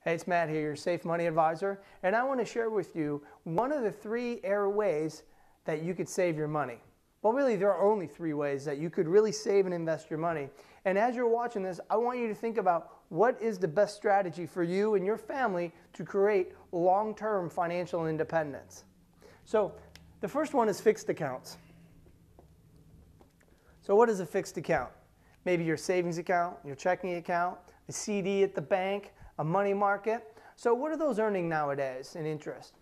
Hey, it's Matt here, your Safe Money Advisor, and I want to share with you one of the three ways that you could save your money. Well, really, there are only three ways that you could really save and invest your money. And as you're watching this, I want you to think about what is the best strategy for you and your family to create long-term financial independence. So, the first one is fixed accounts. So what is a fixed account? Maybe your savings account, your checking account, a CD at the bank, a money market. So what are those earning nowadays in interest?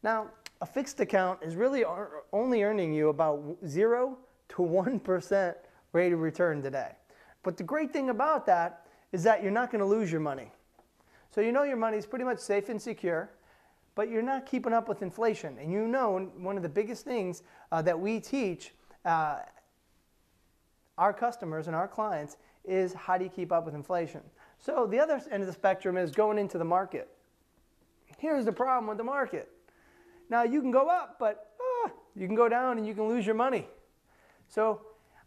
Now, a fixed account is really only earning you about 0 to 1% rate of return today. But the great thing about that is that you're not going to lose your money. So you know your money is pretty much safe and secure, but you're not keeping up with inflation. And you know one of the biggest things that we teach our customers and our clients is how do you keep up with inflation. So the other end of the spectrum is going into the market. Here's the problem with the market. Now you can go up, but you can go down and you can lose your money. So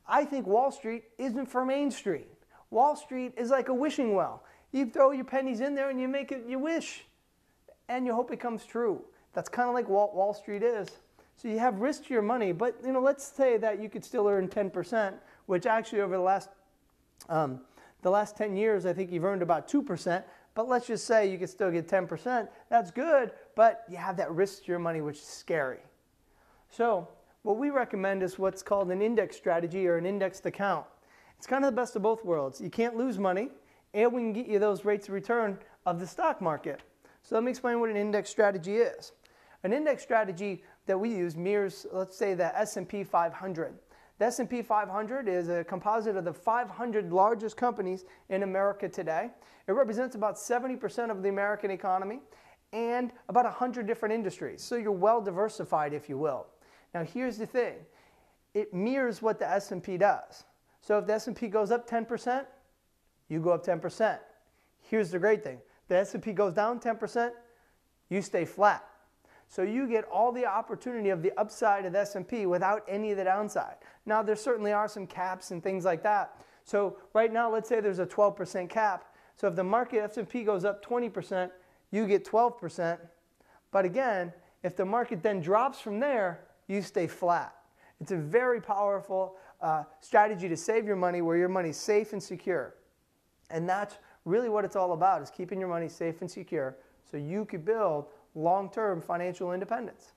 I think Wall Street isn't for Main Street. Wall Street is like a wishing well. You throw your pennies in there and you make it, you wish, and you hope it comes true. That's kind of like Wall Street is. So you have risk to your money, but let's say that you could still earn 10%, which actually over the last 10 years, I think you've earned about 2%, but let's just say you could still get 10%. That's good, but you have that risk to your money, which is scary. So what we recommend is what's called an index strategy or an indexed account. It's kind of the best of both worlds. You can't lose money, and we can get you those rates of return of the stock market. So let me explain what an index strategy is. An index strategy that we use mirrors, let's say, the S&P 500. The S&P 500 is a composite of the 500 largest companies in America today. It represents about 70% of the American economy and about 100 different industries. So you're well diversified, if you will. Now here's the thing. It mirrors what the S&P does. So if the S&P goes up 10%, you go up 10%. Here's the great thing. The S&P goes down 10%, you stay flat. So you get all the opportunity of the upside of the S&P without any of the downside. Now there certainly are some caps and things like that. So right now, let's say there's a 12% cap. So if the market S&P goes up 20%, you get 12%. But again, if the market then drops from there, you stay flat. It's a very powerful strategy to save your money where your money's safe and secure. And that's really what it's all about, is keeping your money safe and secure so you could build long-term financial independence.